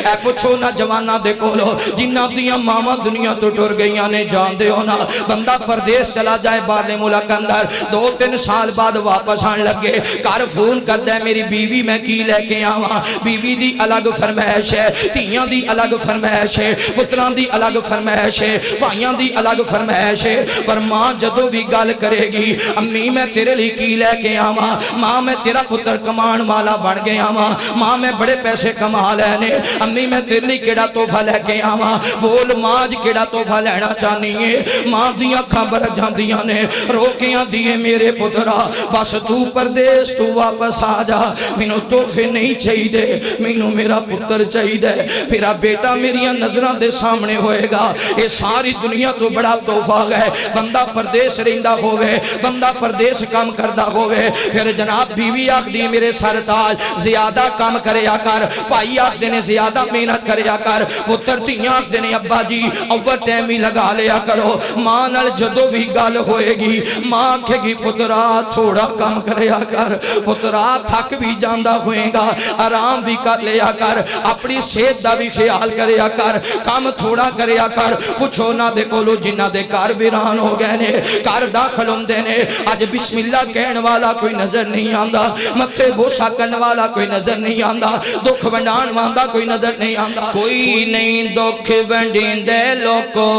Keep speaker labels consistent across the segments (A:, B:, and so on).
A: ऐ पुछो ना जवाना दे कोलो जिन्हां दियां मावां दुनिया तो टुर गईयां ने। जानदे हो ना बंदा परदेस चला जाए बाहरले मुल्क अंदर 2-3 साल बाद वापस आने लगे घर फोन करदा है मेरी बीवी मैं की लेके आवां। बीवी दी अलग फरमाइश है, धीयां दी अलग फरमाइश है, पुत्रां दी अलग फरमाइश है, भाइयां दी अलग फरमाइश है। पर मां जदों भी गल करेगी अम्मी मैं तेरे लिए की लेके आवां, मां मैं तेरा पुत्र कमाण वाला बन गया वां, मां मैं बड़े पैसे कमा लेने, अम्मी मैं तेरे लिए केड़ा तोहफा लेके आवां। बोल मां अज केड़ा तोहफा लेना चाहनी है। मां दी अखां भर जांदियां ने रो के आंदी है मेरे पुत्रा बस तू परदेस तू वापस आ जा, मैनू तोहफे नहीं चाहिए, मैनू मेरा पुत्र चाहिए, मेरा बेटा मेरिया नजरों के सामने होएगा। ये सारी दुनिया तो बड़ा तोहफा है। बंदा परदेस रहिंदा होवे, बंदा परदेस काम करदा होवे, फिर जनाब बीवी आखदी मेरे सरताज ज्यादा काम करया कर, भाई आखदे ने ज्यादा मेहनत करया कर, पुत्र धीयां आखदे ने अब्बा जी ओवर टाइम ही लगा लिया करो। मां नाल जदों भी गल होएगी मां आखेगी पुत्रा थोड़ा काम करया कर, पुत्रा थक भी जांदा होएगा आराम भी कर लिया कर, अपनी सेहत का भी ख्याल करया कर, काम थोड़ा करया कर। पुछो ना दे कोलो जिन्हां दे घर वीरान हो गए ने, घर दाखिल होंदे ने अज बिस्मिल्लाह कहण वाला कोई नजर नहीं आंदा, मत्थे बोसा करन वाला कोई नजर नहीं आंदा, दुख वंडाण वाला कोई नजर नहीं आंदा। कोई नहीं दुख वंडींदे लोको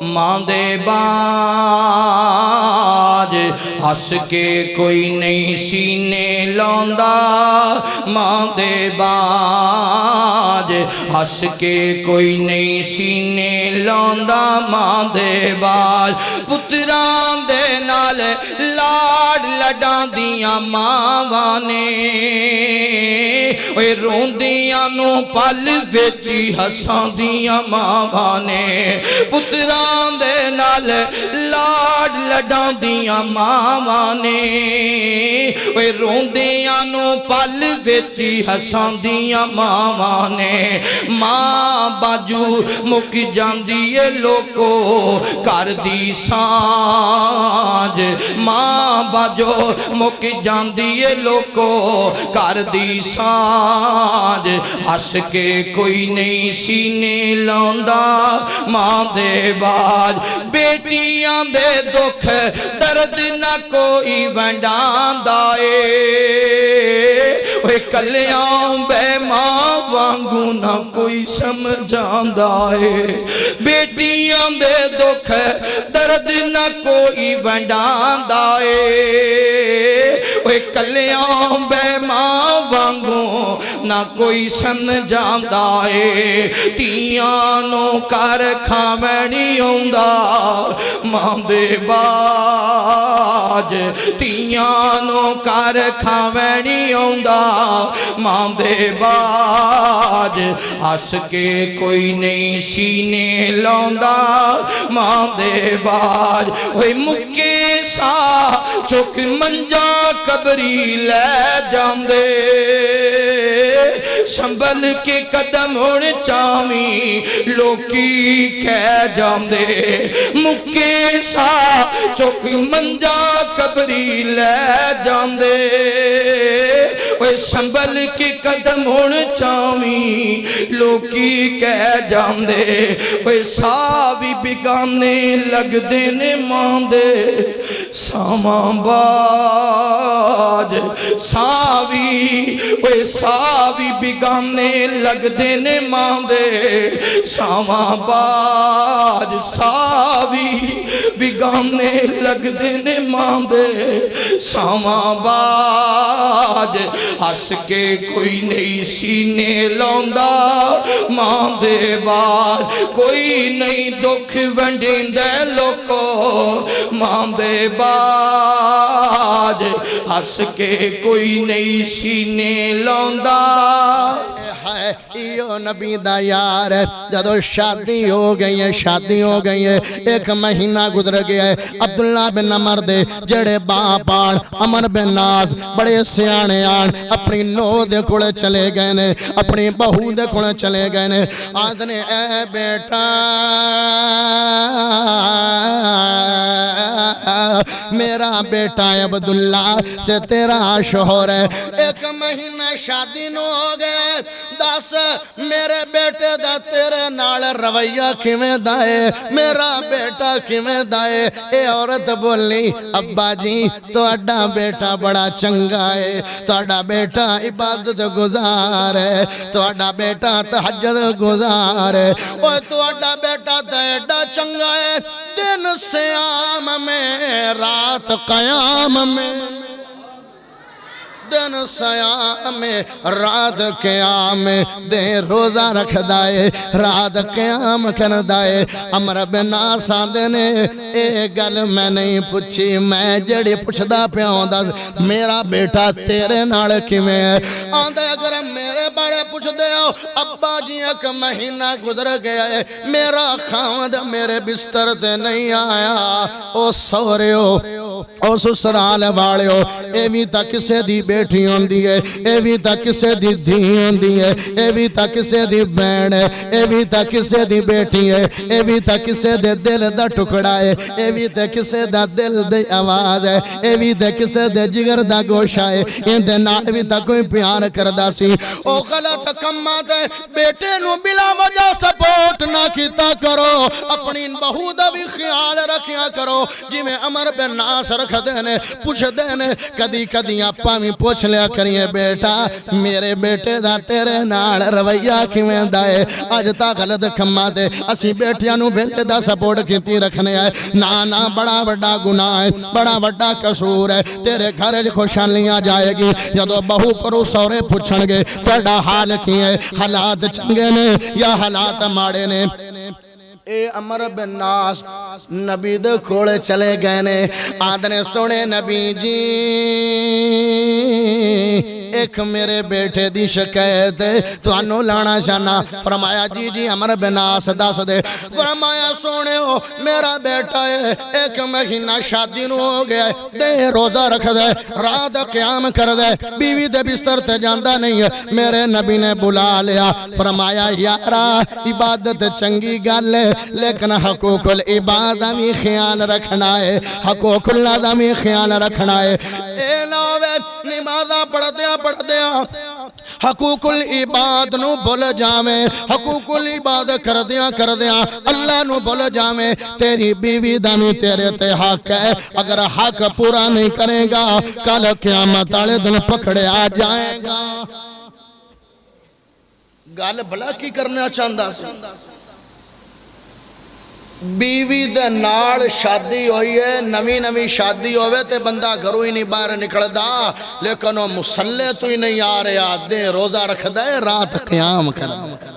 A: मां दे बाज, हस के कोई नहीं सीने लांदा मां दे बाज, हस के कोई नहीं सीने लांदा मां दे बाज। पुत्रां दे नाल लाड लडांदियां मावां ने, ओए रोंदियां नू पल विच हसांदियां मावां ने। पुत्रां दे नाल लाड लडांदियां मावां ने, ओए रोंदियां नू पल विच हसांदियां मावां ने। मां बाजू मुक जांदी ए लोको घर दी सांझ, मां बाजो मुक जांदी ए लोको घर दी सांझ, हस के कोई नहीं सीने लांदा मां दे बाज। बेटियां दे दुख दर्द ना कोई वंडांदा ए, ओए कल्यां बे मां वांगू ना कोई समझांदा ए। बेटियां दे दुख दर्द ना कोई वंडांदा ए, ओए कल्यां बे मां वांगू ना कोई समझांदा ए। धीयां नू कर खावणी आउंदा मां दे बाज, धीयां नू कर खावणी आउंदा मां दे बाज, हस के कोई नहीं सीने लांदा मां दे बाज। ओए मुक्के सा चुक मंजा कबरी लै जांदे, संभल के कदम हुण चावी लोकी कह जांदे। मुक्के सा चुक मंजा कबरी लै जांदे, ओए संभल के कदम हुण चावी लोकी कह जांदे। ओए सा भी बिगाने लगदे ने मां दे सावां बाज, सावी ओए सावी बिगाने लगदे ने मां दे सावां बाज, सावी बिगाने लगदे ने मां दे सावां बाज। हस के कोई नहीं सीने लांदा मां दे बाज, कोई नहीं दुख वंडींदा लोको मां दे बाज, हस के कोई नहीं सीने लांदा है। इयो नबी दा यार जदों शादी हो गई है, शादी हो गई है, 1 महीना गुजर गया है। अब्दुल्ला बिन अमर दे जेड़े बाप आन अमर बिन नास बड़े सियाने आन अपनी नौ दे कोले चले गए ने, अपनी बहू दे कोले चले गए ने। आदने ए बेटा
B: मेरा बेटा अब्दुल्ला ते तेरा शोहर है 1 महीना शादी नु हो गए। दस मेरे बेटे दा तेरे नाल रवैया किवें दा है, मेरा बेटा किवें दा है? ए औरत बोली अब्बा जी तुहाडा बेटा बड़ा चंगा है, तुहाडा बेटा इबादत गुजार है, तुहाडा बेटा तहज्जुद गुजार है। ओए तुहाडा बेटा तो एडा चंगा है दिन सियाम में रात कयाम में, दिन सयाम में रात क़याम में दे रोज़ा रखदा है रात क़याम करदा है। अमर बिन आस आंदे ने ए गल मैं नहीं पुछी, मैं जड़ी पुछदा पिया दस मेरा बेटा तेरे नाल किवें है? आंदे अगर मेरे बारे पुछदे हो अब्बा जी 1 महीना गुजर गया है, मेरा खावंद मेरे बिस्तर ते नहीं आया। ओ सौरियो ओ ससुराल वालियो ए भी तां किसे दी बेटी होंदी है, ए भी तां किसे दी धी होंदी है, ए भी तां किसे दी बहन है, ए भी तां किसे दी बेटी है, ए भी तां किसे दे दिल दा टुकड़ा है, ए भी तां किसे दा दिल दी आवाज है, ए भी तां किसे दे जिगर दा गोशा है। इहदे नाल भी तां कोई प्यार करदा सी। ओ गलत कम्मां ते बेटे नूं बिला वजह सपोर्ट ना कीता करो, अपनी बहू दा भी ख्याल रखिया करो। जिवें अमर बिन नास रखदे ने पुछदे ने कदी कदी आपां भी पुछ लिया करिए बेटा मेरे बेटे दा तेरे नाल रवैया किवें दा है? अज तां गलत कम्मां ते असीं बेटियां नूं बेटे दा सपोर्ट कीती रखने है। ना ना बड़ा वड्डा गुनाह है, बड़ा वड्डा कसूर है। तेरे घर च खुशहालियां जाएगी जदों बहू करो सौरे पुछणगे तुहाडा हाल की है, हालात चंगे ने या हालात माड़े ने? ए अमर बिन नास नबी दे कोले चले गए ने। आदने सुने नबी जी एक मेरे बेटे दी शिकायत तुहानू लाना चाहना। फरमाया जी जी अमर बिन नास दस दे। फरमाया सोने हो मेरा बेटा है 1 महीना शादी नू हो गया है, दे रोजा रख दे रात क़याम कर दे, बीवी दे बिस्तर ते जांदा नहीं है। मेरे नबी ने बुला लिया फरमाया यारा इबादत चंगी गल है लेकिन हकूकुल इबाद भी ख्याल रखना है, हकूकुल्लाह दा भी ख्याल रखना है। ए ना वे नमाज़ां पढ़दे हकूकुल इबाद नू भुल जावे, हकूकुल इबाद करदियां अल्लाह नू भुल जावे। तेरी बीवी दा भी तेरे ते हक है, अगर हक पूरा नहीं करेगा कल क़यामत वाले दिन पकड़िया जाएगा। गल भला की करना चाहता सी? बीवी दे नाल शादी हुई है, नवी नवी शादी होवे ते बंदा घरों ही नहीं बाहर निकलदा, लेकिन वो मुसल्ले तो ही नहीं आ रहा, दे रोजा रखदा है रात क़याम करदा।